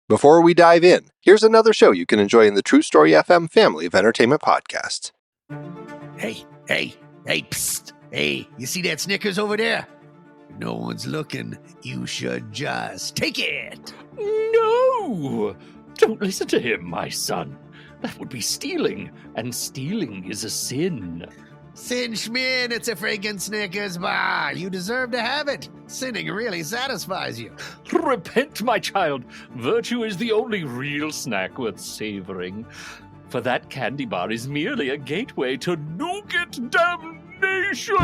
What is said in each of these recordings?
Before we dive in, here's another show you can enjoy in the True Story FM family of entertainment podcasts. Hey, psst. Hey, you see that Snickers over there? If no one's looking, you should just take it. No! Don't listen to him, my son. That would be stealing, and stealing is a sin. Sin Schmin, it's a friggin' Snickers bar. You deserve to have it. Sinning really satisfies you. Repent, my child. Virtue is the only real snack worth savoring. For that candy bar is merely a gateway to nougat damnation.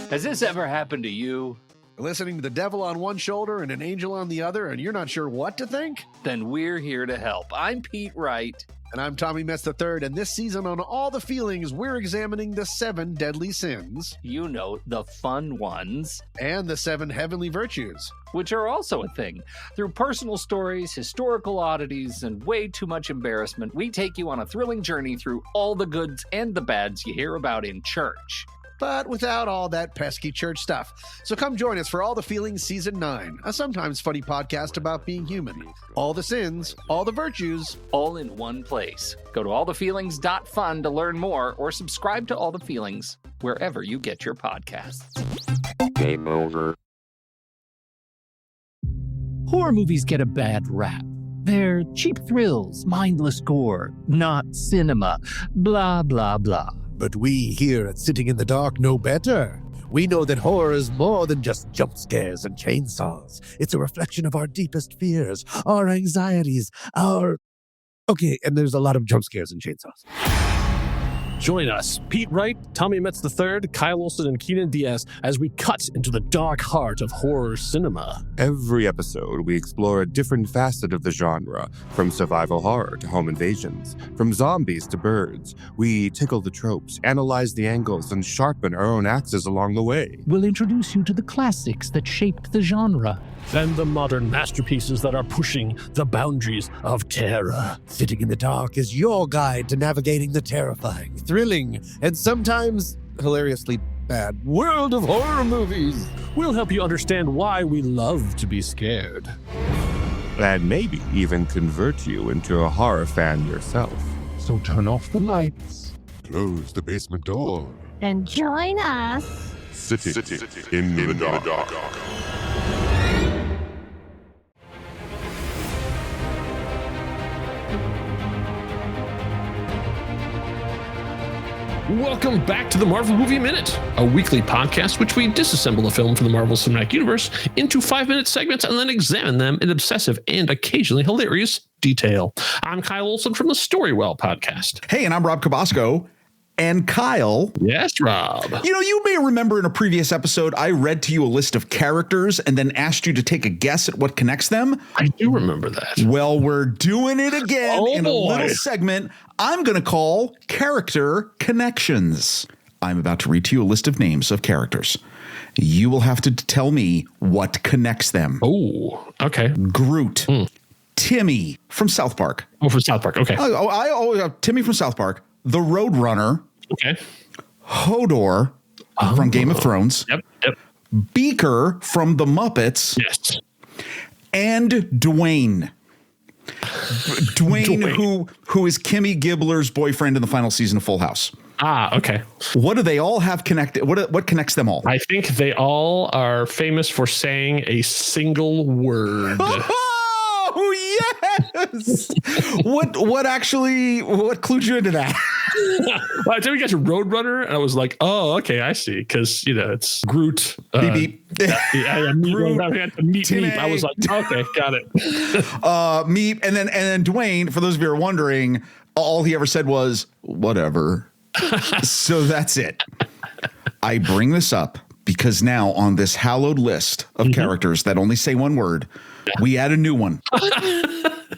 Has this ever happened to you? Listening to the devil on one shoulder and an angel on the other, and you're not sure what to think? Then we're here to help. I'm Pete Wright. And I'm Tommy Metz III, and this season on All the Feelings, we're examining the 7 deadly sins. You know, the fun ones. And the 7 heavenly virtues. Which are also a thing. Through personal stories, historical oddities, and way too much embarrassment, we take you on a thrilling journey through all the goods and the bads you hear about in church. But without all that pesky church stuff. So come join us for All the Feelings Season 9, a sometimes funny podcast about being human. All the sins, all the virtues. All in one place. Go to allthefeelings.fun to learn more, or subscribe to All the Feelings wherever you get your podcasts. Game over. Horror movies get a bad rap. They're cheap thrills, mindless gore, not cinema, blah, blah, blah. But we here at Sitting in the Dark know better. We know that horror is more than just jump scares and chainsaws. It's a reflection of our deepest fears, our anxieties, Okay, and there's a lot of jump scares and chainsaws. Join us, Pete Wright, Tommy Metz III, Kyle Olson, and Keenan Diaz, as we cut into the dark heart of horror cinema. Every episode, we explore a different facet of the genre, from survival horror to home invasions, from zombies to birds. We tickle the tropes, analyze the angles, and sharpen our own axes along the way. We'll introduce you to the classics that shaped the genre. Then the modern masterpieces that are pushing the boundaries of terror. Sitting in the Dark is your guide to navigating the terrifying, thrilling, and sometimes hilariously bad world of horror movies. We'll help you understand why we love to be scared. And maybe even convert you into a horror fan yourself. So turn off the lights, close the basement door, and join us. Sitting in the dark. Welcome back to the Marvel Movie Minute, a weekly podcast which we disassemble a film from the Marvel Cinematic Universe into 5-minute segments and then examine them in obsessive and occasionally hilarious detail. I'm Kyle Olson from the Storywell podcast. Hey, and I'm Rob Cabasco. And Kyle. Yes, Rob. You know, you may remember in a previous episode, I read to you a list of characters and then asked you to take a guess at what connects them. I do remember that. Well, we're doing it again in a little segment I'm going to call Character Connections. I'm about to read to you a list of names of characters. You will have to tell me what connects them. Oh, okay. Groot. Timmy from South Park. Oh, from South Park. Okay. Timmy from South Park. The Roadrunner. Okay. Hodor from Game of Thrones. Yep. Beaker from The Muppets. Yes. And Dwayne. Dwayne, who is Kimmy Gibbler's boyfriend in the final season of Full House. Ah, okay. What do they all have connected? What connects them all? I think they all are famous for saying a single word. Oh, yes. What clued you into that? Well, I think we got to Roadrunner, and I was like, oh, okay, I see. Because, it's Groot. Beep, beep. Groot, I had to meep. I was like, okay, got it. Meep. And then Dwayne, for those of you who are wondering, all he ever said was, whatever. So that's it. I bring this up because now on this hallowed list of characters that only say one word, we add a new one.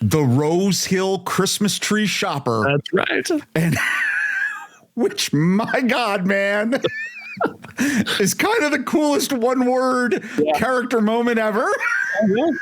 The Rose Hill Christmas Tree Shopper. That's right. And which, my God, man, is kind of the coolest one-word character moment ever.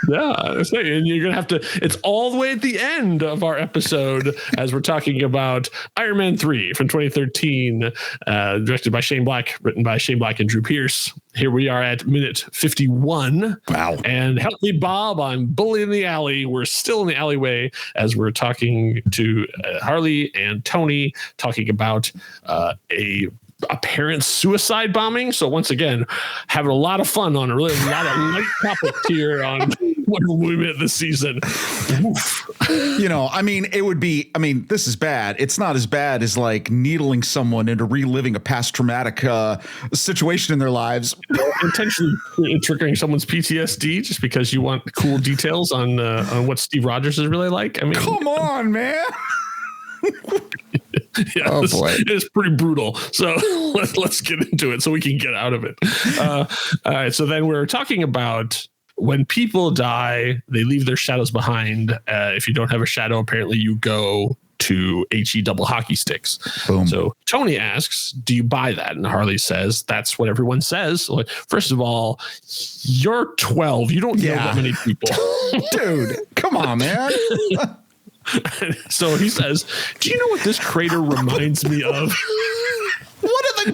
Yeah. And you're going to have to, it's all the way at the end of our episode as we're talking about Iron Man 3 from 2013, directed by Shane Black, written by Shane Black and Drew Pearce. here we are at minute 51. Wow. And help me, Bob. I'm bully in the alley. We're still in the alleyway as we're talking to Harley and Tony, talking about a apparent suicide bombing. So once again, having a lot of fun on a lot of light topics here on Wonder Woman this season. This is bad. It's not as bad as like needling someone into reliving a past traumatic situation in their lives. Intentionally triggering someone's PTSD just because you want cool details on what Steve Rogers is really like. I mean, come on, man. Yeah, oh boy, it's pretty brutal. So let's get into it so we can get out of it. All right. So then we're talking about when people die, they leave their shadows behind. If you don't have a shadow, apparently you go to HE double hockey sticks. Boom. So Tony asks, do you buy that? And Harley says, that's what everyone says. First of all, you're 12. You don't know that many people. Dude, come on, man. So he says, do you know what this crater reminds me of? One of the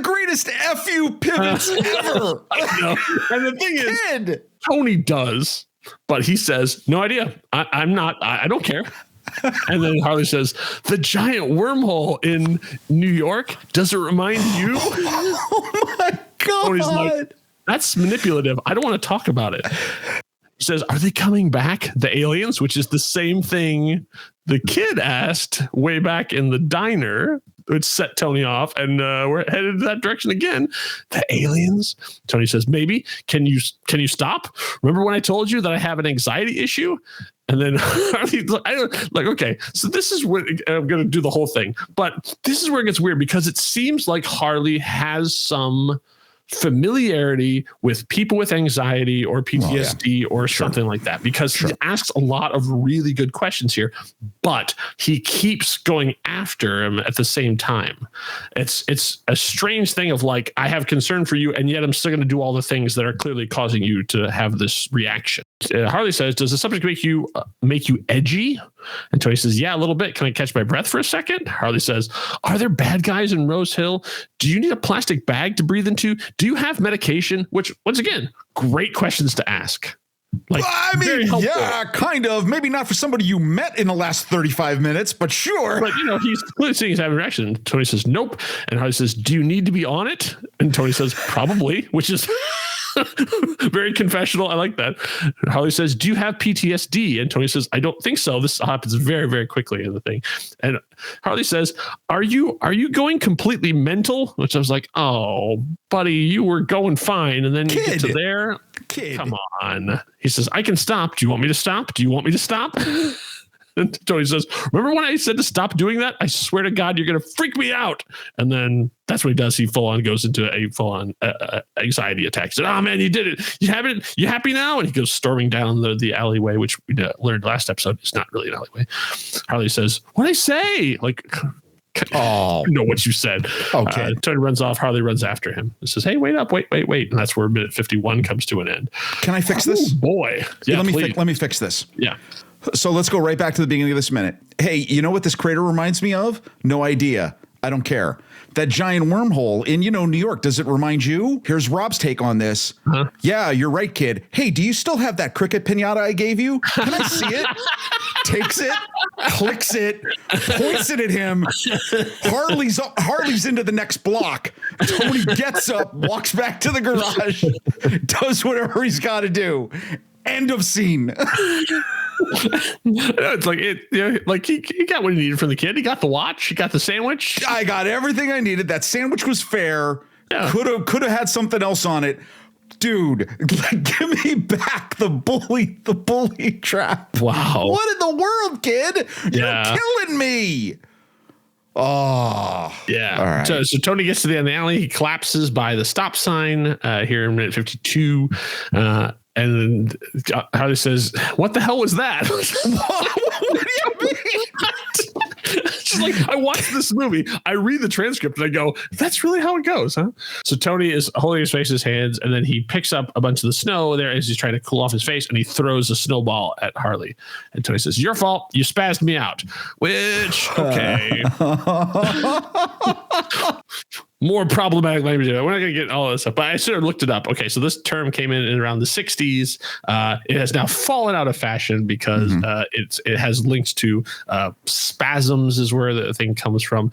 greatest FU pivots ever. I know. And the thing is, Tony does, but he says, no idea. I don't care. And then Harley says, the giant wormhole in New York, does it remind you? Oh my God. Tony's like, that's manipulative. I don't want to talk about it. He says, are they coming back? The aliens, which is the same thing the kid asked way back in the diner, which set Tony off. And we're headed in that direction again. The aliens. Tony says, maybe. Can you stop? Remember when I told you that I have an anxiety issue? And then okay, so this is what I'm going to do the whole thing. But this is where it gets weird because it seems like Harley has some familiarity with people with anxiety or PTSD or something like that, because he asks a lot of really good questions here, but he keeps going after him at the same time. It's a strange thing of like, I have concern for you, and yet I'm still going to do all the things that are clearly causing you to have this reaction. Harley says, does the subject make you edgy? And Tony says, yeah, a little bit. Can I catch my breath for a second? Harley says, are there bad guys in Rose Hill? Do you need a plastic bag to breathe into? Do you have medication? Which, once again, great questions to ask. Like, I mean, yeah, kind of. Maybe not for somebody you met in the last 35 minutes, but sure. But, he's clearly saying he's having a reaction. Tony says, nope. And Harley says, do you need to be on it? And Tony says, probably, which is very confessional. I like that. Harley says, do you have PTSD? And Tony says, I don't think so. This happens very, very quickly in the thing. And Harley says, are you going completely mental? Which I was like, oh, buddy, you were going fine. And then you get to there. Come on. He says, I can stop. Do you want me to stop? Do you want me to stop? And Tony says, remember when I said to stop doing that? I swear to God, you're going to freak me out. And then that's what he does. He goes into a full-on anxiety attack. He said, oh, man, you did it. You have it. You happy now? And he goes storming down the alleyway, which we learned last episode. It's not really an alleyway. Harley says, what'd I say? Like, oh, you know what you said. Okay. Tony runs off. Harley runs after him. He says, hey, wait up. Wait. And that's where minute 51 comes to an end. Can I fix this? Boy. Yeah, let me fix this. Yeah. So let's go right back to the beginning of this minute. Hey, you know what this crater reminds me of? No idea. I don't care. That giant wormhole in, New York, does it remind you? Here's Rob's take on this. Huh? Yeah, you're right, kid. Hey, do you still have that cricket pinata I gave you? Can I see it? Takes it, clicks it, points it at him. Harley's into the next block. Tony gets up, walks back to the garage, does whatever he's got to do. End of scene. It's like he got what he needed from the kid. He got the watch. He got the sandwich. I got everything I needed. That sandwich was fair. Yeah. Could have had something else on it. Dude, give me back the bully trap. Wow. What in the world, kid? You're killing me. Oh. Yeah. All right. So Tony gets to the end of the alley. He collapses by the stop sign here in minute 52. And Harley says, what the hell was that? What do you mean? She's like, I watched this movie. I read the transcript and I go, that's really how it goes, huh? So Tony is holding his face in his hands, and then he picks up a bunch of the snow there as he's trying to cool off his face, and he throws a snowball at Harley. And Tony says, your fault. You spazzed me out. Which, okay. more problematic language. We're not going to get all this stuff, but I sort of looked it up. Okay, so this term came in around the 60s. It has now fallen out of fashion because it has links to spasms is where the thing comes from.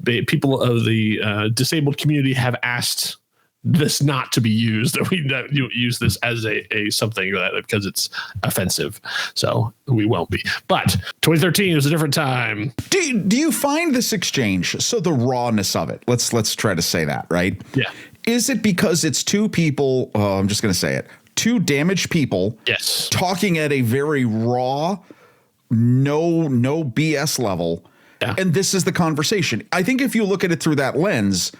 People of the disabled community have asked this not to be used. That we use this as a something because it's offensive. So we won't be. But 2013 was a different time. Do you find this exchange, so the rawness of it, let's try to say that, right? Yeah. Is it because it's two people, I'm just going to say it, two damaged people yes, talking at a very raw, no BS level, and this is the conversation? I think if you look at it through that lens,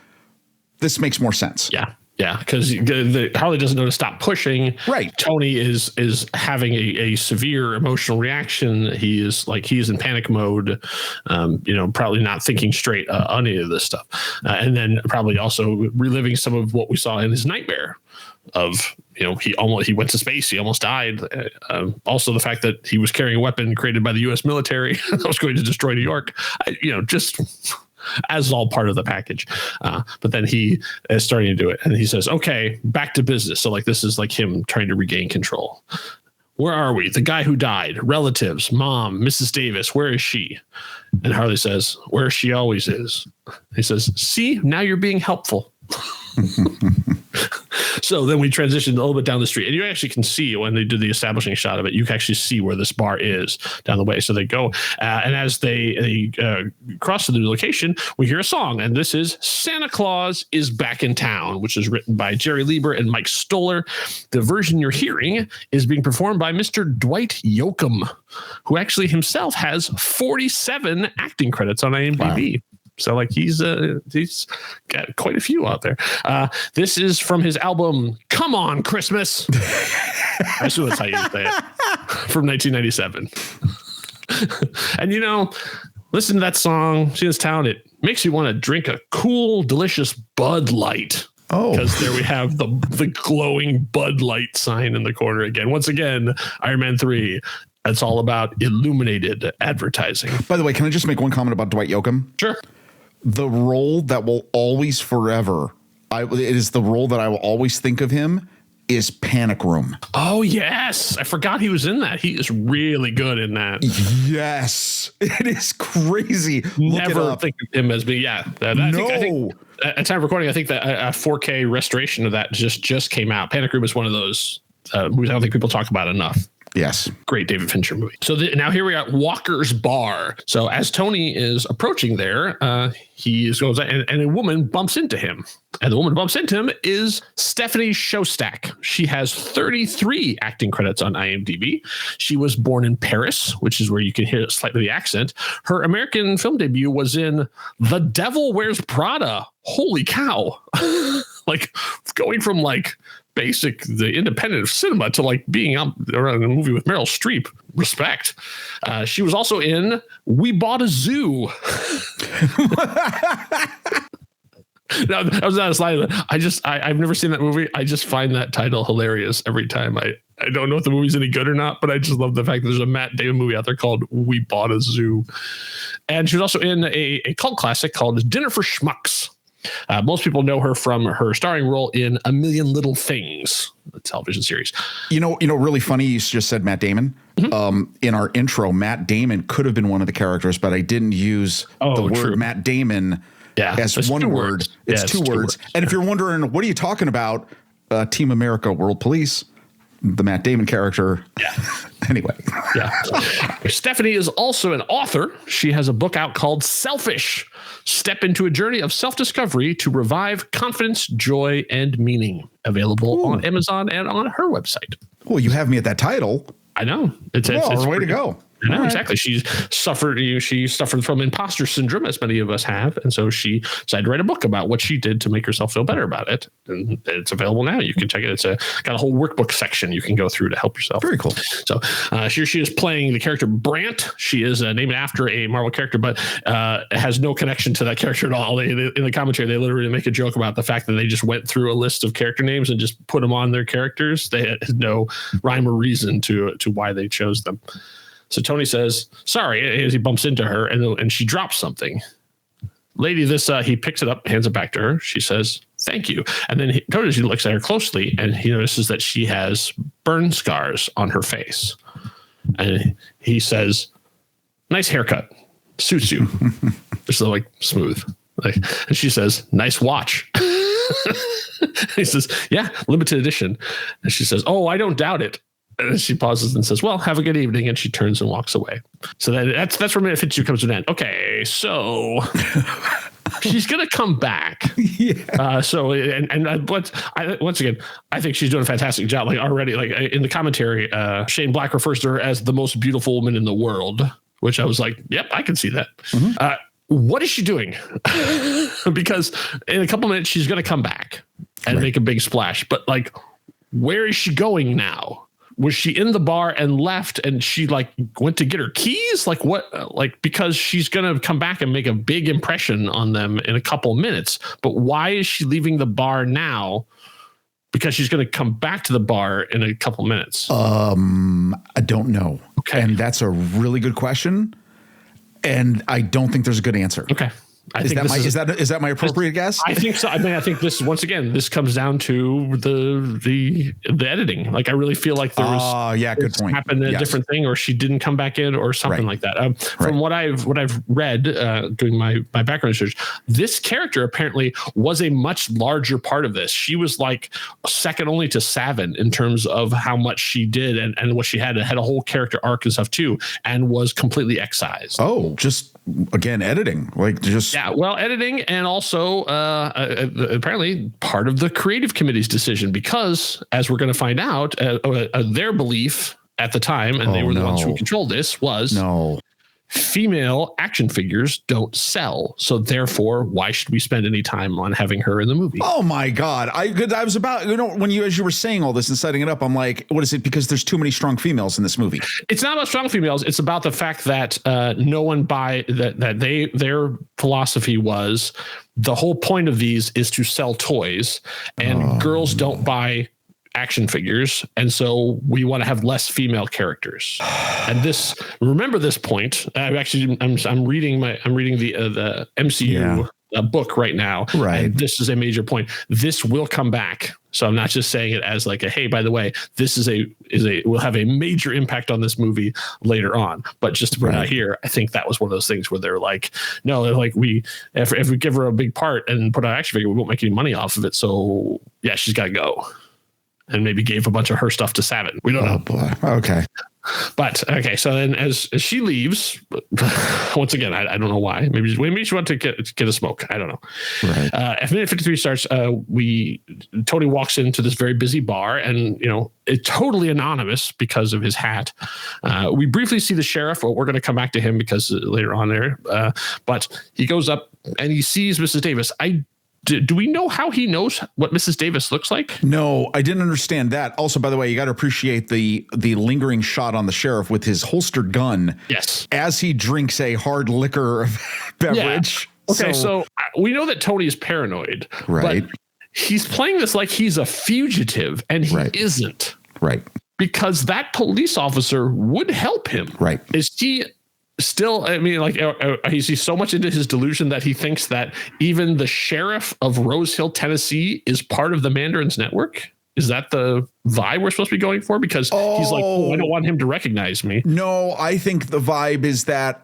this makes more sense. Yeah, because the Harley doesn't know to stop pushing. Right. Tony is having a severe emotional reaction. He's in panic mode. Probably not thinking straight on any of this stuff, and then probably also reliving some of what we saw in his nightmare. Of he went to space. He almost died. Also, the fact that he was carrying a weapon created by the U.S. military that was going to destroy New York. Just. As all part of the package. But then he is starting to do it. And he says, okay, back to business. So this is like him trying to regain control. Where are we? The guy who died, relatives, mom, Mrs. Davis, where is she? And Harley says, where she always is. He says, see, now you're being helpful. So then we transitioned a little bit down the street, and you actually can see when they do the establishing shot of it, you can actually see where this bar is down the way. So they go, and as they cross to the location, we hear a song, and this is Santa Claus is Back in Town, which is written by Jerry Lieber and Mike Stoller. The version you're hearing is being performed by Mr. Dwight Yoakam, who actually himself has 47 acting credits on IMDb. Wow. So he's got quite a few out there. This is from his album Come On Christmas. I assume that's how you say it. From 1997. And listen to that song, see this town, it makes you want to drink a cool, delicious Bud Light. Oh, because there we have the glowing Bud Light sign in the corner again. Once again, Iron Man 3. It's all about illuminated advertising. By the way, can I just make one comment about Dwight Yoakam? Sure. The role that will always forever, it is the role that I will always think of him, is Panic Room. Oh, yes. I forgot he was in that. He is really good in that. Yes. It is crazy. Never think of him as being, I think at time of recording, I think that a 4K restoration of that just came out. Panic Room is one of those movies I don't think people talk about enough. Yes. Great David Fincher movie. So now here we are at Walker's Bar. So as Tony is approaching there, he goes and a woman bumps into him. And the woman who bumps into him is Stephanie Shostak. She has 33 acting credits on IMDb. She was born in Paris, which is where you can hear slightly the accent. Her American film debut was in The Devil Wears Prada. Holy cow. Going from the independent cinema to being out around a movie with Meryl Streep. Respect. She was also in We Bought a Zoo. No, that was not a slide. I've never seen that movie. I just find that title hilarious every time. I don't know if the movie's any good or not, but I just love the fact that there's a Matt Damon movie out there called We Bought a Zoo. And she was also in a cult classic called Dinner for Schmucks. Most people know her from her starring role in A Million Little Things, the television series. Really funny. You just said Matt Damon. Mm-hmm. In our intro, Matt Damon could have been one of the characters, but I didn't use the word Matt Damon as one word. It's two words. And if you're wondering, what are you talking about? Team America, World Police, the Matt Damon character. Yeah. Anyway. Yeah. Stephanie is also an author. She has a book out called Selfish. Step into a journey of self-discovery to revive confidence, joy, and meaning. Available on Amazon and on her website. Well, you have me at that title. I know. It's way to go. I know, exactly. She suffered from imposter syndrome, as many of us have. And so she decided to write a book about what she did to make herself feel better about it. And it's available now. You can check it. It's got a whole workbok section you can go through to help yourself. Very cool. So here she is playing the character Brandt. She is named after a Marvel character, but has no connection to that character at all. In the commentary, they literally make a joke about the fact that they just went through a list of character names and just put them on their characters. They had no rhyme or reason to why they chose them. So Tony says, sorry, as he bumps into her and she drops something. lady, this he picks it up, hands it back to her. She says, "Thank you." And then he looks at her closely, and he notices that she has burn scars on her face. And he says, "Nice haircut, suits you." It's like smooth. And she says, "Nice watch." He says, "Yeah, limited edition." And she says, "Oh, I don't doubt it." And she pauses and says, "Well, have a good evening." And she turns and walks away. So that's where Minute 52 comes to an end. Okay, so she's going to come back. Yeah. Once again, I think she's doing a fantastic job. Like already, like in the commentary, Shane Black refers to her as the most beautiful woman in the world, which I was like, yep, I can see that. Mm-hmm. What is she doing? Because in a couple minutes, she's going to come back and make a big splash. But like, where is she going now? Was she in the bar and left and she like went to get her keys? Like what? Like, because she's going to come back and make a big impression on them in a couple minutes. But why is she leaving the bar now? Because she's going to come back to the bar in a couple minutes. I don't know. Okay. And that's a really good question. And I don't think there's a good answer. Okay. Is that my appropriate guess? I think so. I mean, I think this, once again, this comes down to the editing. Like, I really feel like there was good point. Happened a different thing, or she didn't come back in, or something like that. From what I've read doing my background research, this character apparently was a much larger part of this. She was like second only to Savin in terms of how much she did and what she had. It had a whole character arc and stuff too, and was completely excised. Oh, just again editing, like just. Yeah, well, editing, and also apparently part of the creative committee's decision, because as we're going to find out, their belief at the time, and they were the ones who controlled this, was female action figures don't sell. So therefore, why should we spend any time on having her in the movie? Oh my God. I was about, as you were saying all this and setting it up, I'm like, what is it? Because there's too many strong females in this movie. It's not about strong females. It's about the fact that no one their philosophy was the whole point of these is to sell toys, and girls don't buy action figures, and so we want to have less female characters. And remember this point. I'm reading the MCU book right now. Right. And this is a major point. This will come back. So I'm not just saying it as like hey, by the way, this will have a major impact on this movie later on. But just to bring out here, I think that was one of those things where they're like, no, they're like, if we give her a big part and put an action figure, we won't make any money off of it. So yeah, she's got to go. And maybe gave a bunch of her stuff to Savin. We don't know. Boy. Okay. But okay, so then as she leaves, once again, I don't know why. Maybe she wanted to get a smoke. I don't know. Right. As minute 53 starts, Tony walks into this very busy bar, and it's totally anonymous because of his hat. We briefly see the sheriff, but we're going to come back to him because later on there. But he goes up and he sees Mrs. Davis. Do we know how he knows what Mrs. Davis looks like? No, I didn't understand that. Also, by the way, you got to appreciate the lingering shot on the sheriff with his holstered gun. Yes. As he drinks a hard liquor beverage. Yeah. Okay, so we know that Tony is paranoid. Right. But he's playing this like he's a fugitive, and he isn't. Right. Because that police officer would help him. Right. Is he... Still, I mean, like, is he so much into his delusion that he thinks that even the sheriff of Rose Hill, Tennessee, is part of the Mandarin's network? Is that the vibe we're supposed to be going for? Because he's like, I don't want him to recognize me. No, I think the vibe is that,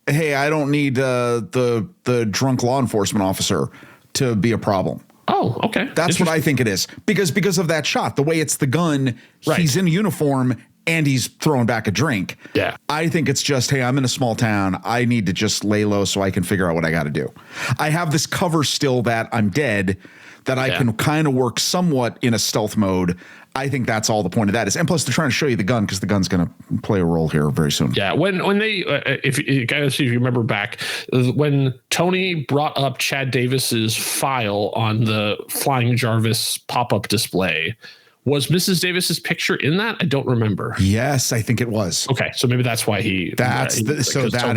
hey, I don't need the drunk law enforcement officer to be a problem. Oh, okay. That's what I think it is. Because of that shot, the way it's the gun, he's in uniform and he's throwing back a drink. Yeah. I think it's just, hey, I'm in a small town. I need to just lay low so I can figure out what I got to do. I have this cover still that I'm dead, that I can kind of work somewhat in a stealth mode. I think that's all the point of that is. And plus, they're trying to show you the gun because the gun's going to play a role here very soon. Yeah. When they, if you remember back, when Tony brought up Chad Davis's file on the Flying Jarvis pop-up display, was Mrs. Davis's picture in that? I don't remember. Yes, I think it was. Okay, so maybe that's why he. That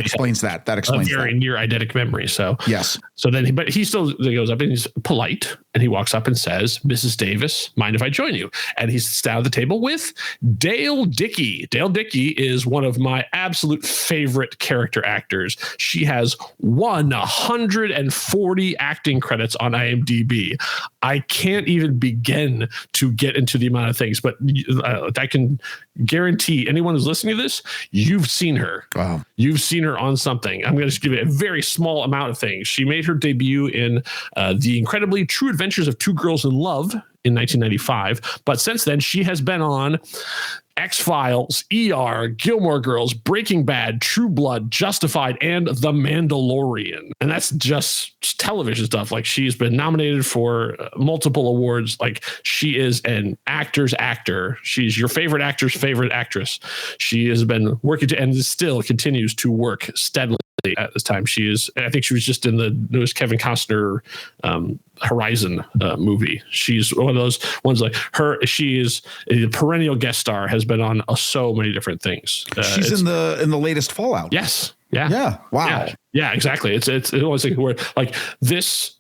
explains that. That explains a very near eidetic memory. So yes. So then, but he still goes up and he's polite, And he walks up and says, Mrs. Davis, mind if I join you? And he sits down at the table with Dale Dickey. Dale Dickey is one of my absolute favorite character actors. She has 140 acting credits on IMDb. I can't even begin to get into the amount of things, but I can guarantee anyone who's listening to this, you've seen her. Wow. You've seen her on something. I'm going to just give you a very small amount of things. She made her debut in The Incredibly True Adventures of Two Girls in Love in 1995. But since then, she has been on X-Files, ER, Gilmore Girls, Breaking Bad, True Blood, Justified, and The Mandalorian. And that's just television stuff. Like, she's been nominated for multiple awards. Like, she is an actor's actor. She's your favorite actor's favorite actress. She has been working to, and still continues to work steadily at this time. I think she was just in the newest Kevin Costner Horizon movie. She's one of those ones like her. She is a perennial guest star, has been on so many different things. She's in the latest Fallout. Yes. Yeah. Yeah. Wow. Yeah, exactly. It's always like where like this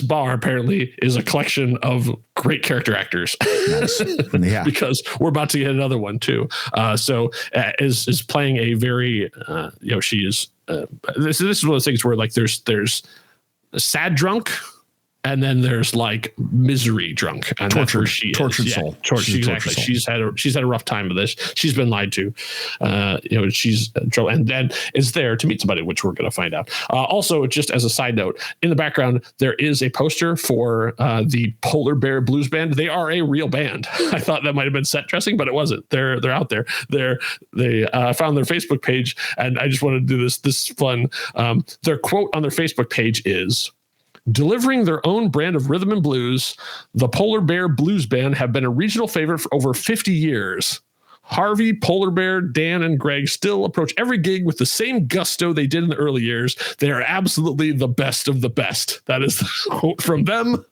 bar apparently is a collection of great character actors. Nice. Yeah. Because we're about to get another one too. So is playing a very she is this is one of those things where like there's a sad drunk. And then there's like misery drunk, and tortured soul. Exactly. She's had a rough time with this. She's been lied to. She's and then is there to meet somebody, which we're going to find out. Also, just as a side note, in the background there is a poster for the Polar Bear Blues Band. They are a real band. I thought that might have been set dressing, but it wasn't. They're out there. They found their Facebook page, and I just wanted to do this fun. Their quote on their Facebook page is, delivering their own brand of rhythm and blues, the Polar Bear Blues Band have been a regional favorite for over 50 years. Harvey, Polar Bear, Dan, and Greg still approach every gig with the same gusto they did in the early years. They are absolutely the best of the best. That is the quote from them.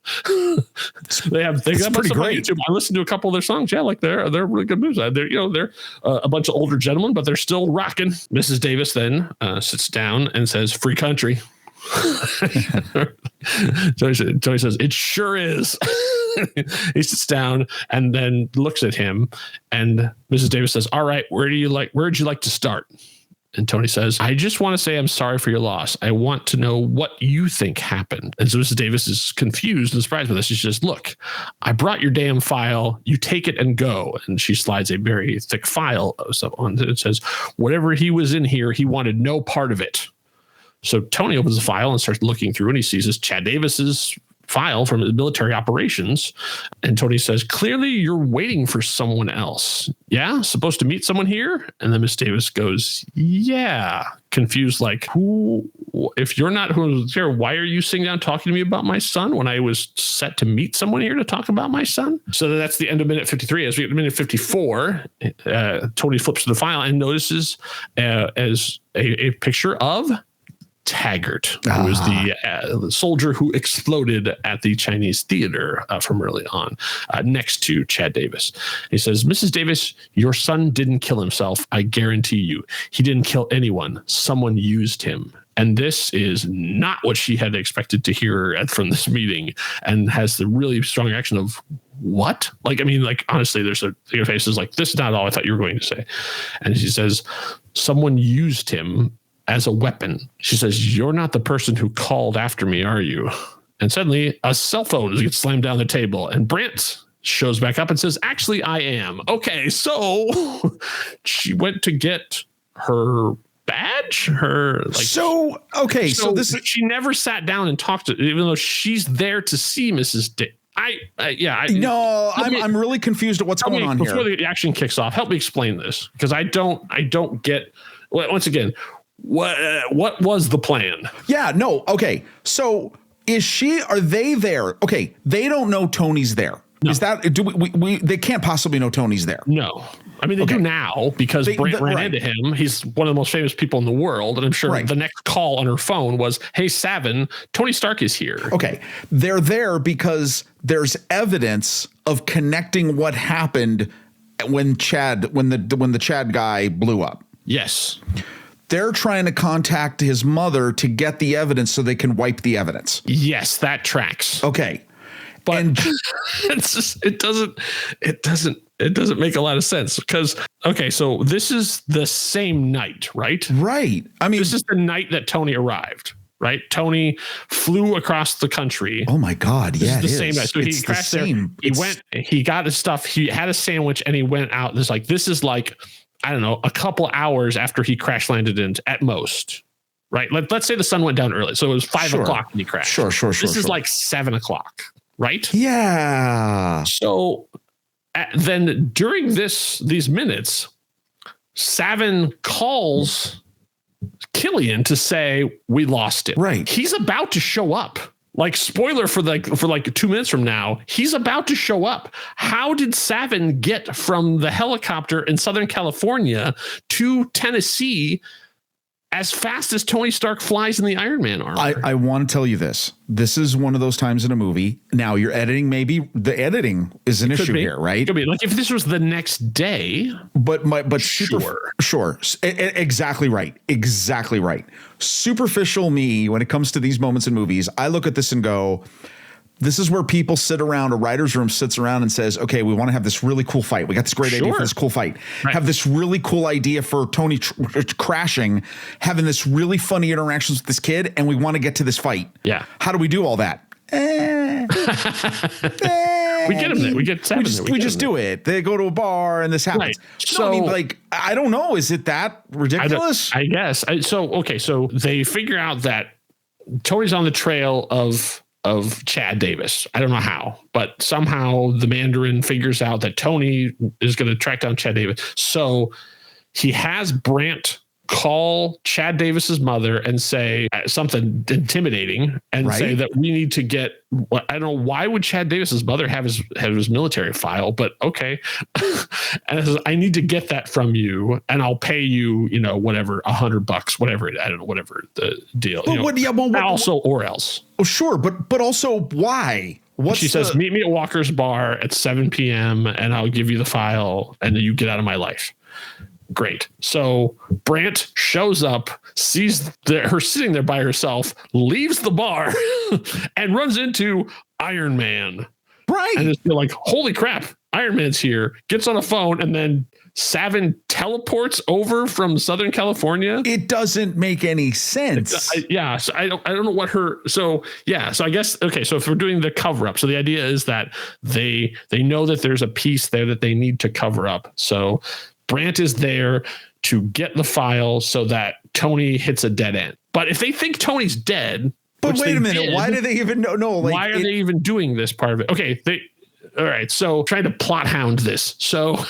They got pretty great. YouTube. I listened to a couple of their songs. Yeah, like they're really good moves. They're a bunch of older gentlemen, but they're still rocking. Mrs. Davis then sits down and says, "Free country." Tony says, "It sure is." He sits down and then looks at him, and Mrs. Davis says, "All right, where'd you like to start?" And Tony says, "I just want to say I'm sorry for your loss. I want to know what you think happened." And so Mrs. Davis is confused and surprised by this. She says, "Look, I brought your damn file. You take it and go." And she slides a very thick file of stuff on it. It says, "Whatever he was in here, he wanted no part of it." So Tony opens the file and starts looking through, and he sees Chad Davis's file from his military operations. And Tony says, "Clearly you're waiting for someone else. Yeah? Supposed to meet someone here?" And then Miss Davis goes, "Yeah." Confused, like, who? If you're not who's here, why are you sitting down talking to me about my son when I was set to meet someone here to talk about my son? So that's the end of minute 53. As we get to minute 54, Tony flips to the file and notices as a picture of Taggart, who was the soldier who exploded at the Chinese theater from early on, next to Chad Davis. He says, "Mrs. Davis, your son didn't kill himself. I guarantee you. He didn't kill anyone. Someone used him." And this is not what she had expected to hear from this meeting, and has the really strong reaction of, "What?" Honestly, there's a thing of faces like, "This is not all I thought you were going to say." And she says, "Someone used him as a weapon." She says, "You're not the person who called after me, are you?" And suddenly a cell phone gets slammed down the table, and Brandt shows back up and says, "Actually, I am." Okay, so she went to get her badge, so she never sat down and talked to, even though she's there to see Mrs. I'm really confused at what's going on here. Before the action kicks off, help me explain this, because I don't get. Once again, what was the plan? Yeah, no. Okay. So are they there? Okay. They don't know Tony's there. No. Is that, they can't possibly know Tony's there. No. I mean, they do now, because Brandt ran into him. He's one of the most famous people in the world. And I'm sure the next call on her phone was, "Hey, Savin, Tony Stark is here." Okay. They're there because there's evidence of connecting what happened when the Chad guy blew up. Yes. They're trying to contact his mother to get the evidence so they can wipe the evidence. Yes, that tracks. Okay. But it's just, it doesn't make a lot of sense because, okay, so this is the same night, right? Right. I mean, this is the night that Tony arrived, right? Tony flew across the country. Oh my God. This yeah. is the same night. So he crashed there. He got his stuff. He had a sandwich and he went out. This is like, I don't know, a couple hours after he crash landed in at most. Right. Let's say the sun went down early. So it was 5 o'clock when he crashed. Sure. This is like 7 o'clock. Right. Yeah. So then during these minutes, Savin calls Killian to say we lost it. Right. He's about to show up. Like, spoiler for like 2 minutes from now, he's about to show up. How did Savin get from the helicopter in Southern California to Tennessee as fast as Tony Stark flies in the Iron Man armor? I want to tell you this. This is one of those times in a movie. Now, your editing, maybe the editing is an issue here, right? Could be. Like if this was the next day. But sure. Exactly right. Exactly right. Superficial me, when it comes to these moments in movies, I look at this and go, this is where people sit around, a writer's room sits around and says, okay, we want to have this really cool fight. We got this great idea for this cool fight. Right. Have this really cool idea for Tony crashing, having this really funny interactions with this kid, and we want to get to this fight. Yeah. How do we do all that? We get him there. We get Savin there. We just do it. They go to a bar and this happens. Right. So, I mean, like, I don't know. Is it that ridiculous? I guess. So they figure out that Tony's on the trail of Chad Davis. I don't know how, but somehow the Mandarin figures out that Tony is going to track down Chad Davis. So he has Brandt call Chad Davis's mother and say something intimidating and say that we need to get, I don't know, why would Chad Davis's mother have his military file, but okay. And it says, I need to get that from you and I'll pay you, whatever, $100, whatever, I don't know, whatever the deal. Or else. Oh, sure. But also why? She says, meet me at Walker's Bar at 7 p.m. and I'll give you the file and then you get out of my life. Great. So Brandt shows up, sees her sitting there by herself, leaves the bar and runs into Iron Man. Right. And it's like, holy crap, Iron Man's here, gets on a phone, and then Savin teleports over from Southern California. It doesn't make any sense. So I don't know what so I guess, okay, so if we're doing the cover up, so the idea is that they know that there's a piece there that they need to cover up. So Brandt is there to get the file so that Tony hits a dead end. But if they think Tony's dead, but wait a minute, why do they even know? No, like, why are they even doing this part of it? Okay, all right. So trying to plot hound this. So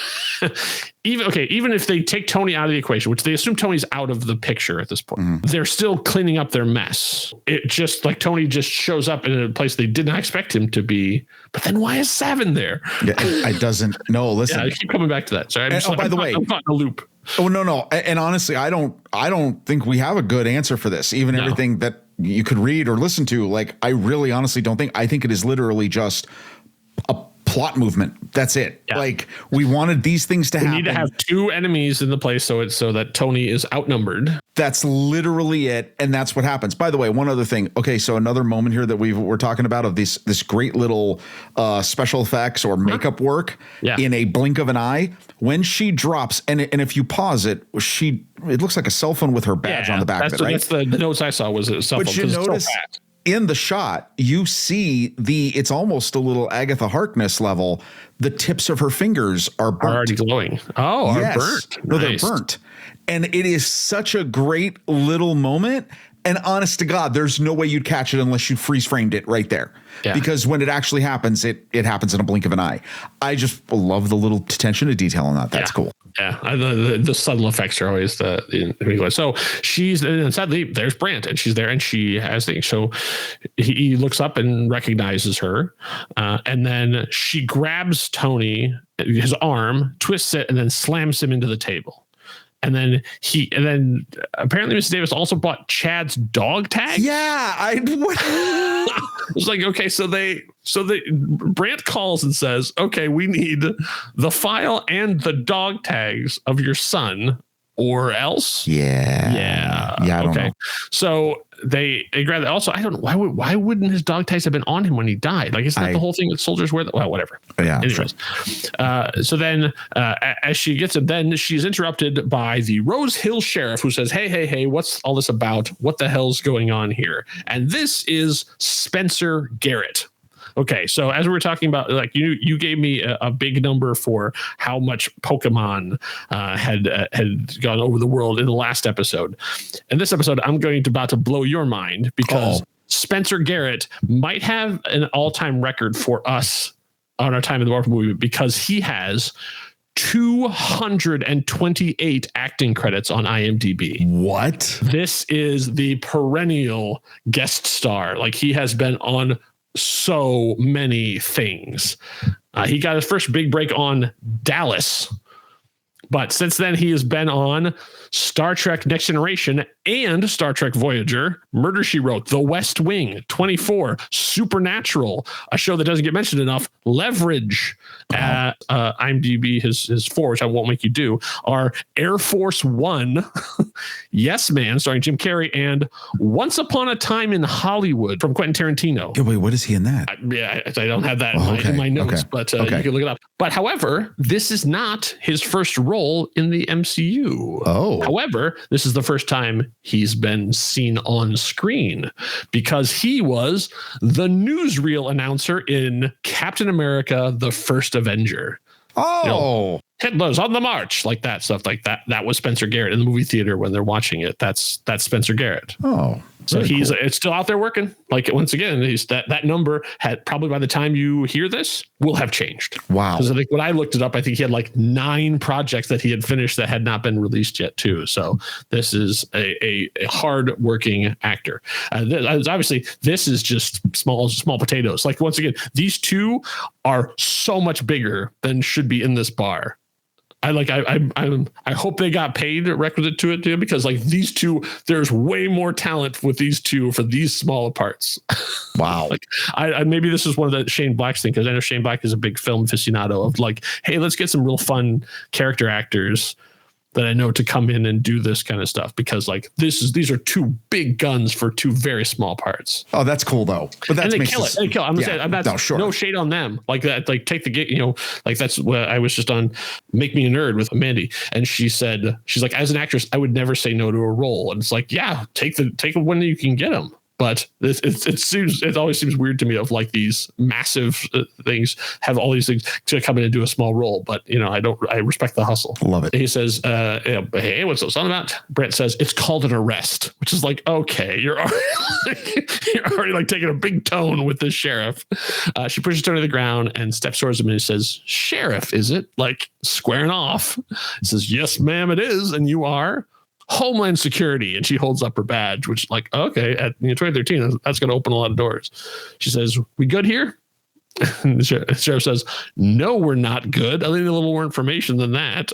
even if they take Tony out of the equation, which they assume Tony's out of the picture at this point, they're still cleaning up their mess. It just like Tony just shows up in a place they did not expect him to be. But then why is Savin there? Yeah, I doesn't know. Listen, I keep coming back to that. Sorry. By the way, I'm caught in a loop. Oh, no. And honestly, I don't think we have a good answer for this. Even everything that you could read or listen to, like, I really honestly don't think. I think it is literally just a plot movement. That's it. Yeah. Like, we wanted these things to happen. We need to have two enemies in the place so that Tony is outnumbered. That's literally it, and that's what happens. By the way, one other thing. Okay, so another moment here that we're talking about of this great little special effects or makeup work in a blink of an eye. When she drops, and if you pause it, it looks like a cell phone with her badge on the back of it, right? That's the notes I saw was a cell phone. But you notice in the shot, you see it's almost a little Agatha Harkness level. The tips of her fingers are burnt. Are already glowing. Oh, yes. Are burnt. No, they're burnt. And it is such a great little moment. And honest to God, there's no way you'd catch it unless you freeze framed it right there. Yeah. Because when it actually happens, it happens in a blink of an eye. I just love the little attention to detail on that. That's cool. Yeah, the subtle effects are always so and sadly there's Brandt and she's there and she has things. So he looks up and recognizes her, and then she grabs Tony, his arm, twists it, and then slams him into the table. And then apparently Mrs. Davis also bought Chad's dog tag. Yeah, I was like, okay, so Brandt calls and says, okay, we need the file and the dog tags of your son or else. Yeah. I don't know. So they grab that. Also, I don't know why wouldn't his dog tags have been on him when he died? Like, isn't that the whole thing that soldiers wear? Well, whatever. Yeah. Anyways, so then as she gets him, then she's interrupted by the Rose Hill sheriff, who says, "Hey, what's all this about? What the hell's going on here?" And this is Spencer Garrett. Okay, so as we were talking about, like you gave me a big number for how much Pokemon had gone over the world in the last episode. In this episode, I'm about to blow your mind because Spencer Garrett might have an all-time record for us on our time in the Marvel movie because he has 228 acting credits on IMDb. What? This is the perennial guest star. Like, he has been on so many things. He got his first big break on Dallas, but since then he has been on Star Trek Next Generation and Star Trek Voyager, Murder, She Wrote, The West Wing, 24, Supernatural, a show that doesn't get mentioned enough, Leverage. IMDb his 4, which I won't make you do, are Air Force One, Yes Man, starring Jim Carrey, and Once Upon a Time in Hollywood from Quentin Tarantino. Yeah, wait, what is he in that? I don't have that in my notes, but you can look it up. But however, this is not his first role in the MCU. However, this is the first time he's been seen on screen because he was the newsreel announcer in Captain America: The First Avenger. Hitler's on the march, like that stuff, like that. That was Spencer Garrett in the movie theater when they're watching it. That's Spencer Garrett. So he's it's still out there working. Like, once again, he's that number had probably by the time you hear this will have changed. Wow. Because I think when I looked it up, I think he had like 9 projects that he had finished that had not been released yet too. So this is a hard working actor. Obviously, this is just small potatoes. Like, once again, these two are so much bigger than should be in this bar. I hope they got paid requisite to it too, because like these two, there's way more talent with these two for these smaller parts. Wow. Like I maybe this is one of the Shane Black's thing, because I know Shane Black is a big film aficionado of like, hey, let's get some real fun character actors that I know to come in and do this kind of stuff, because like these are 2 big guns for 2 very small parts. Oh, that's cool though. But that's and they kill it. They kill it. I'm not no shade on them. Like that, like take the gig, like that's what I was just on Make Me a Nerd with Mandy. And she's like, as an actress, I would never say no to a role. And it's like, yeah, take it when you can get them. But it always seems weird to me of like these massive things have all these things to come in and do a small role. But I respect the hustle. Love it. He says, "Hey, what's this all about?" Brandt says, "It's called an arrest," which is like, okay, you're already like taking a big tone with this sheriff. She pushes Tony to the ground and steps towards him and he says, "Sheriff, is it?" Like squaring off. He says, "Yes, ma'am, it is, and you are." Homeland Security, and she holds up her badge, which like, okay, at 2013, that's going to open a lot of doors. She says, "We good here?" And the sheriff says, "No, we're not good. I need a little more information than that."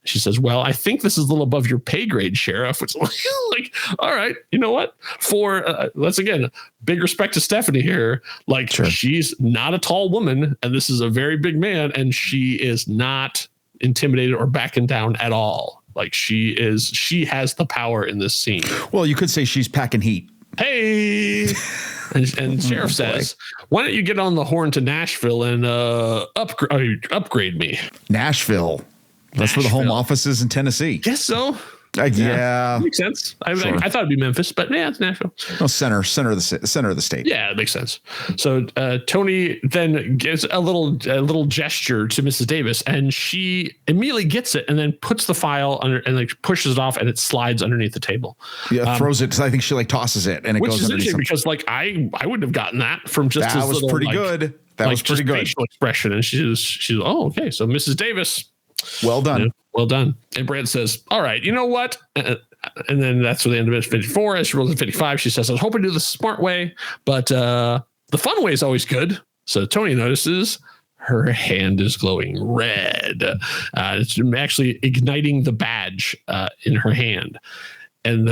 She says, "Well, I think this is a little above your pay grade, Sheriff." Which like, all right, you know what? For let's again, big respect to Stephanie here. Like, she's not a tall woman, and this is a very big man, and she is not intimidated or backing down at all. Like, she has the power in this scene. Well, you could say she's packing heat. Hey, and Sheriff says, "Why don't you get on the horn to Nashville and upgrade me?" Nashville. That's where the home office is in Tennessee. Guess so. Yeah, makes sense. I thought it'd be Memphis, but yeah, it's Nashville. No, center of the state. Yeah, it makes sense. So Tony then gives a little gesture to Mrs. Davis, and she immediately gets it, and then puts the file under and like pushes it off, and it slides underneath the table. Yeah, throws it. I think she like tosses it, and it which goes is underneath. Interesting because like I wouldn't have gotten that from just that was little, pretty like, good. That was pretty good. Facial expression, and she's oh, okay. So Mrs. Davis, well done. Yeah, well done. And Brandt says, "All right, you know what?" And then that's where the end of it is 54. As she rolls in 55, she says, "I was hoping to do this the smart way, but the fun way is always good." So Tony notices her hand is glowing red. It's actually igniting the badge in her hand. And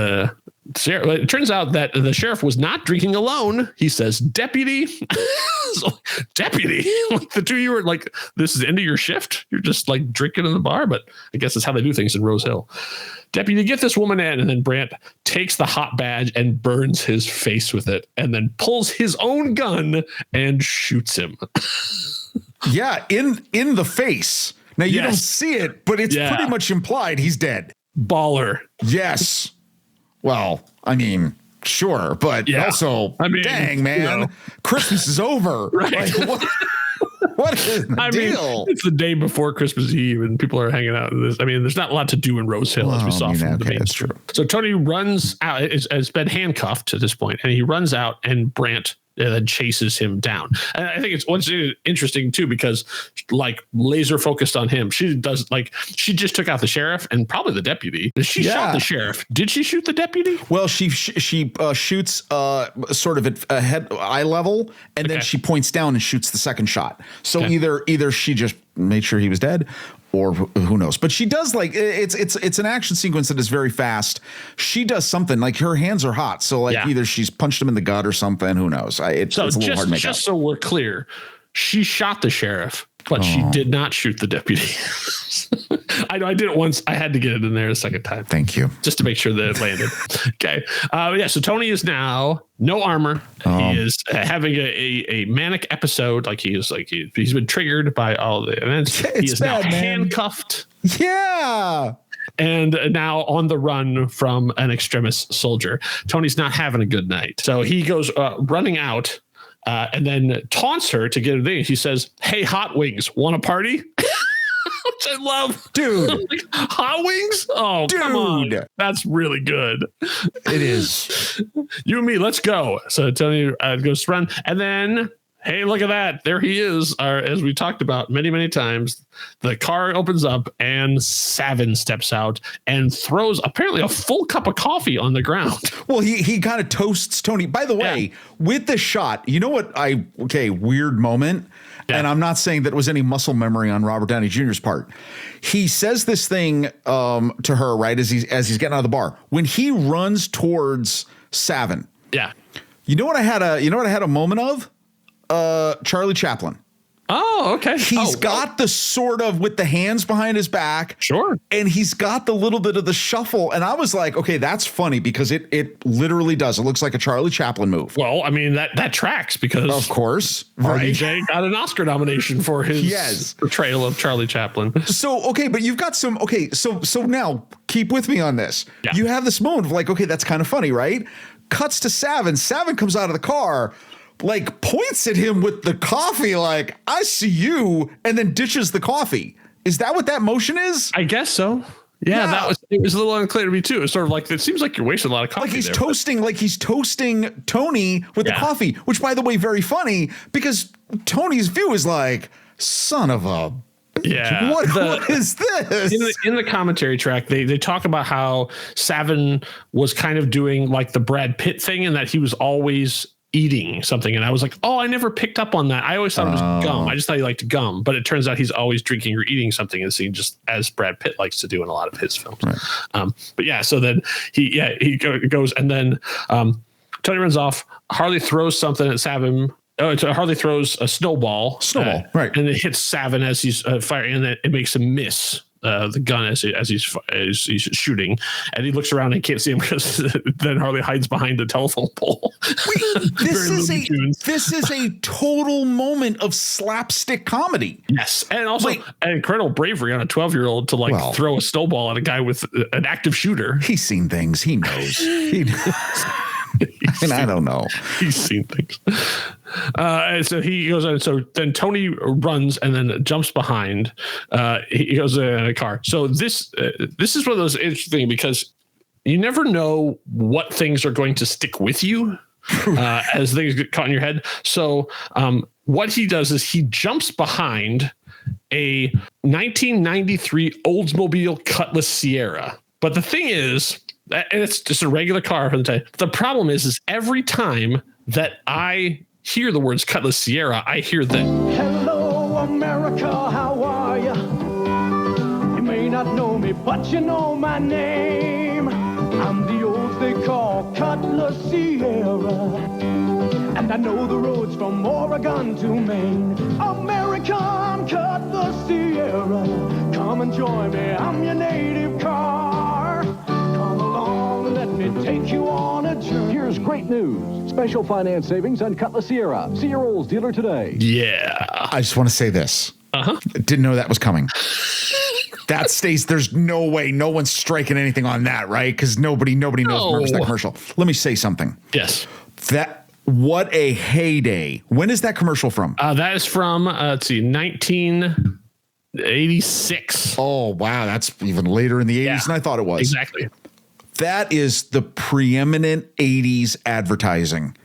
it turns out that the sheriff was not drinking alone. He says, "Deputy." So, deputy, like the two of you were like, this is the end of your shift. You're just like drinking in the bar, but I guess that's how they do things in Rose Hill. "Deputy, get this woman in." And then Brandt takes the hot badge and burns his face with it, and then pulls his own gun and shoots him. Yeah, in the face. Now you don't see it, but it's pretty much implied he's dead. Baller. Yes. Well, I mean, sure, but also, dang, man, Christmas is over. Right. Like, what is the deal? It's the day before Christmas Eve, and people are hanging out. There's not a lot to do in Rose Hill, as we saw from the main street. So Tony runs out. Has been handcuffed at this point, and he runs out, and Brandt then chases him down. And I think it's interesting too, because like laser focused on him. She just took out the sheriff and probably the deputy. She shot the sheriff. Did she shoot the deputy? Well, she shoots sort of at eye level, and then she points down and shoots the second shot. So either she just made sure he was dead, or who knows. But she does, like, it's an action sequence that is very fast. She does something, like her hands are hot, so like either she's punched him in the gut or something. Who knows? It's a little hard to make out. Just so we're clear, she shot the sheriff, but she did not shoot the deputy. I know I did it once. I had to get it in there a second time. Thank you. Just to make sure that it landed. Okay. So Tony is now no armor. He is having a manic episode. Like he's been triggered by all the events. He is now handcuffed. Yeah. And now on the run from an extremist soldier. Tony's not having a good night. So he goes running out and then taunts her to get a thing. He says, "Hey, Hot Wings, want a party?" Which I love. Dude. Like, Hot Wings? Oh, dude. Come on. That's really good. It is. You and me, let's go. So Tony goes to run. And then, hey, look at that. There he is. As we talked about many, many times, the car opens up and Savin steps out and throws apparently a full cup of coffee on the ground. Well, he kind of toasts Tony. By the way, with the shot, you know what? Weird moment. Yeah. And I'm not saying that was any muscle memory on Robert Downey Jr.'s part. He says this thing to her, right, as he's getting out of the bar. When he runs towards Savin. Yeah. You know what I had a moment of? Charlie Chaplin. Oh, okay. He's got the sort of with the hands behind his back. Sure. And he's got the little bit of the shuffle. And I was like, okay, that's funny because it literally does. It looks like a Charlie Chaplin move. Well, I mean, that tracks because of course, RDJ got an Oscar nomination for his portrayal of Charlie Chaplin. So, okay, but you've got some, so now keep with me on this. Yeah. You have this moment of like, okay, that's kind of funny, right? Cuts to Savin. Savin comes out of the car, like points at him with the coffee, like, "I see you," and then dishes the coffee. Is that what that motion is? I guess so. Yeah, it was a little unclear to me too. It's sort of like, it seems like you're wasting a lot of coffee. Like he's toasting Tony with the coffee, which, by the way, very funny because Tony's view is like, son of a. Yeah. What is this? In the commentary track, they talk about how Savin was kind of doing like the Brad Pitt thing and that he was always eating something. And I was like, I never picked up on that. I always thought it was gum. I just thought he liked gum, but it turns out he's always drinking or eating something in the scene, just as Brad Pitt likes to do in a lot of his films. Right. But yeah, so then he goes and then Tony runs off. Harley throws something at Savin. Harley throws a snowball, right, and it hits Savin as he's firing, and it makes him miss the gun as he's shooting, and he looks around and can't see him because then Harley hides behind the telephone pole. This is a total moment of slapstick comedy. Yes, and also an incredible bravery on a 12-year-old to throw a snowball at a guy with an active shooter. He's seen things. He knows. And I don't know. He's seen things. And so he goes on. So then Tony runs and then jumps behind. He goes in a car. So this is one of those interesting things because you never know what things are going to stick with you as things get caught in your head. So what he does is he jumps behind a 1993 Oldsmobile Cutlass Sierra. But the thing is, and it's just a regular car for the time. The problem is every time that I hear the words Cutlass Sierra, I hear the "Hello, America, how are you? You may not know me, but you know my name. I'm the old they call Cutlass Sierra, and I know the roads from Oregon to Maine. American Cutlass Sierra, come and join me, I'm your native car. Come along, let me take you on a journey. Here's great news. Special finance savings on Cutlass Sierra. See your Olds dealer today. Yeah. I just want to say this. Didn't know that was coming. That stays. There's no way. No one's striking anything on that, right? Because nobody knows that commercial. Let me say something. Yes. What a heyday. When is that commercial from? That is from, let's see, 1986. Oh, wow. That's even later in the 80s than I thought it was. Exactly. That is the preeminent 80s advertising.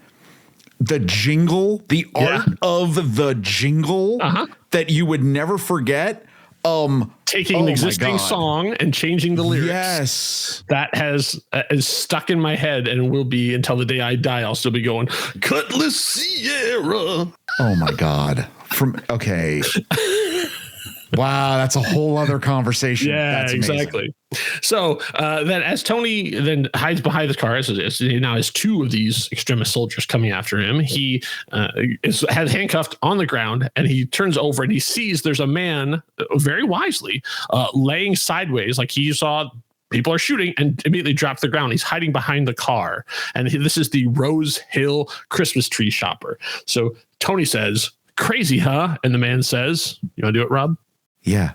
The jingle, the art of the jingle that you would never forget. Taking an existing song and changing the lyrics. Yes. That is stuck in my head and will be until the day I die. I'll still be going, Cutlass Sierra. Oh my God. Okay. Wow, that's a whole other conversation. Yeah, that's exactly. So then as Tony then hides behind the car, he now has two of these extremist soldiers coming after him. He has handcuffed on the ground, and he turns over and he sees there's a man, very wisely, laying sideways like he saw people are shooting, and immediately drops the ground. He's hiding behind the car. And this is the Rose Hill Christmas tree shopper. So Tony says, crazy, huh? And the man says, you want to do it, Rob? Yeah.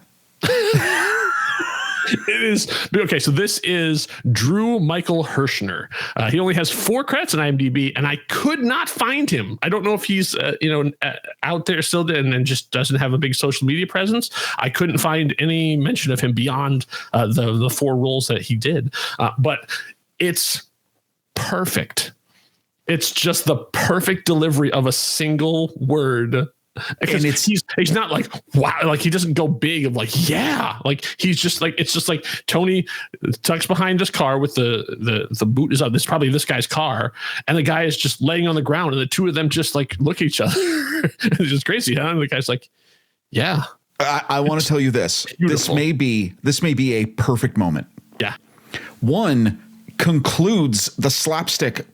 It is okay. So this is Drew Michael Hershner. He only has 4 credits on IMDb, and I could not find him. I don't know if he's out there still and just doesn't have a big social media presence. I couldn't find any mention of him beyond the 4 roles that he did. But it's perfect. It's just the perfect delivery of a single word. Because he's not like, wow, like he doesn't go big of like, yeah, like he's just like, it's just like Tony tucks behind this car with the boot is up. This is probably this guy's car. And the guy is just laying on the ground, and the two of them just like look at each other. It's just crazy, huh? And the guy's like, yeah. I want to tell you this. Beautiful. This may be a perfect moment. Yeah. One concludes the slapstick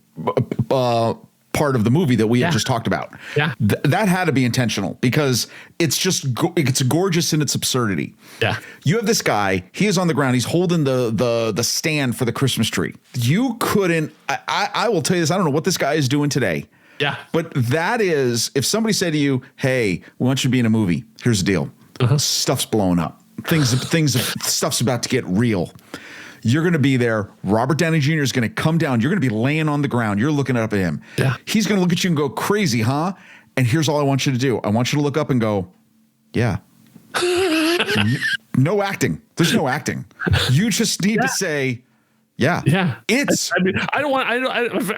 part of the movie that we had just talked about. Yeah. That had to be intentional, because it's just it's gorgeous in its absurdity. Yeah. You have this guy, he is on the ground, he's holding the stand for the Christmas tree. You couldn't, I will tell you this, I don't know what this guy is doing today. Yeah. But that is, if somebody said to you, hey, we want you to be in a movie, here's the deal. Stuff's blowing up. Stuff's about to get real. You're going to be there. Robert Downey Jr. is going to come down. You're going to be laying on the ground. You're looking up at him. Yeah. He's going to look at you and go, crazy, huh? And here's all I want you to do. I want you to look up and go, yeah. No acting. There's no acting. You just need to say, yeah. Yeah. It's, I mean, I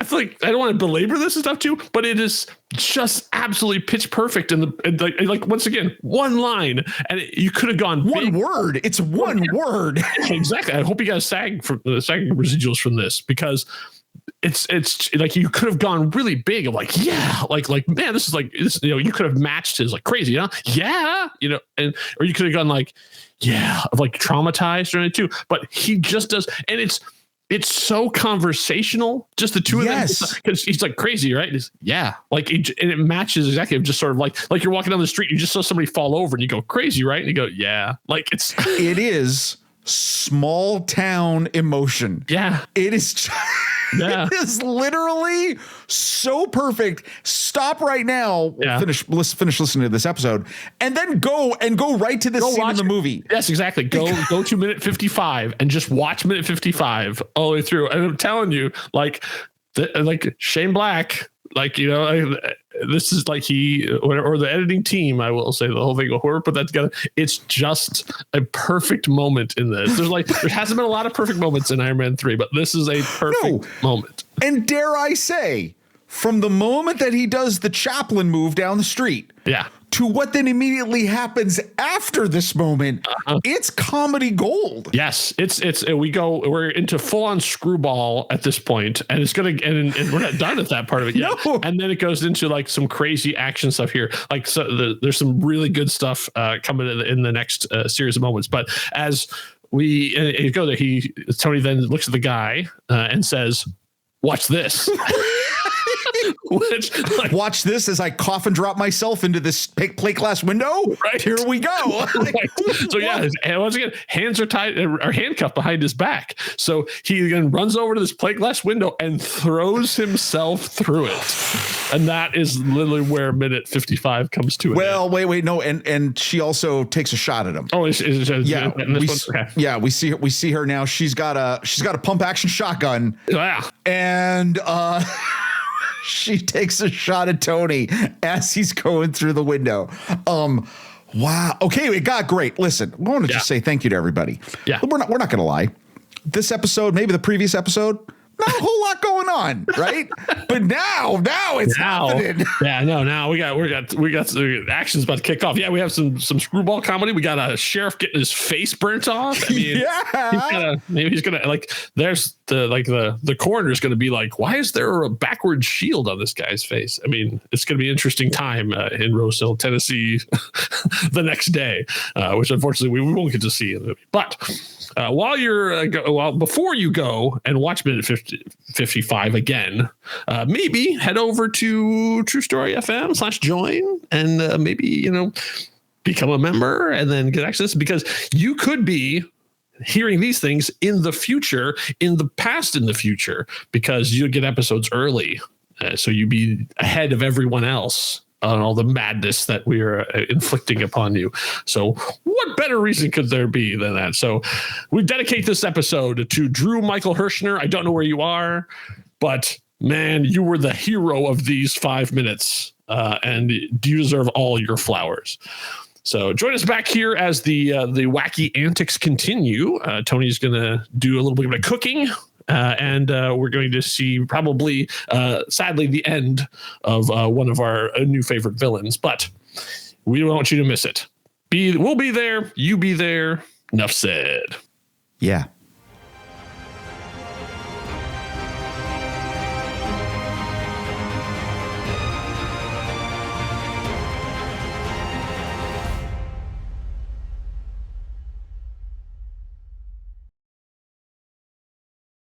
feel like I don't want to belabor this and stuff too, but it is just absolutely pitch perfect. And like once again, one line, and you could have gone one word. It's one word. Exactly. I hope you guys SAG residuals from this, because it's like you could have gone really big of like, yeah, like man, this is like this, you could have matched his like crazy, huh? Yeah, or you could have gone like, yeah, of like traumatized or anything too. But he just does, and it's so conversational, just the two of them, because he's like crazy, right? Yeah, like and it matches exactly. Just sort of like you're walking down the street, you just saw somebody fall over, and you go crazy, right? And you go, yeah, like it is small town emotion. Yeah, it is. Yeah. It is literally so perfect. Stop right now. Yeah. Finish listening to this episode, and then go right to this scene in the movie. Yes, exactly. Go to minute 55 and just watch minute 55 all the way through. And I'm telling you, like Shane Black, this is like or the editing team, I will say, the whole thing, whoever put that together, it's just a perfect moment in this. There hasn't been a lot of perfect moments in Iron Man 3, but this is a perfect moment. And dare I say, from the moment that he does the Chaplin move down the street, to what then immediately happens after this moment, it's comedy gold. Yes, we're into full on screwball at this point, and it's gonna and we're not done at that part of it yet. No. And then it goes into like some crazy action stuff here. Like there's some really good stuff coming in the next series of moments. But as you go there. Tony then looks at the guy and says, "Watch this." Watch this as I coffin drop myself into this plate glass window. Right. Here we go. Right. So and once again, hands are tied or handcuffed behind his back. So he again runs over to this plate glass window and throws himself through it. And that is literally where minute 55 comes to. Well, wait, no, and she also takes a shot at him. Oh, yeah, we see her now. She's got a pump action shotgun. Yeah, and she takes a shot at Tony as he's going through the window. Wow. Okay, it got great. Listen, I want to just say thank you to everybody. Yeah, we're not going to lie. This episode, maybe the previous episode, not a whole lot going on, right? But now it's happening. Yeah, no, now we got action's about to kick off. Yeah, we have some screwball comedy. We got a sheriff getting his face burnt off. I mean, maybe he's gonna there's the coroner's gonna be like, why is there a backwards shield on this guy's face? I mean, it's gonna be an interesting time in Rose Hill, Tennessee, the next day, which unfortunately we won't get to see in the movie. But before you go and watch minute 55 again, maybe head over to True Story FM/join and maybe become a member and then get access, because you could be hearing these things in the future, in the future, because you get episodes early, so you be ahead of everyone else on all the madness that we are inflicting upon you. So what better reason could there be than that? So we dedicate this episode to Drew Michael Hershner. I don't know where you are, but man, you were the hero of these 5 minutes, and you deserve all your flowers. So join us back here as the wacky antics continue. Tony's going to do a little bit of cooking. And we're going to see probably, sadly, the end of one of our new favorite villains. But we don't want you to miss it. We'll be there. You be there. Enough said. Yeah.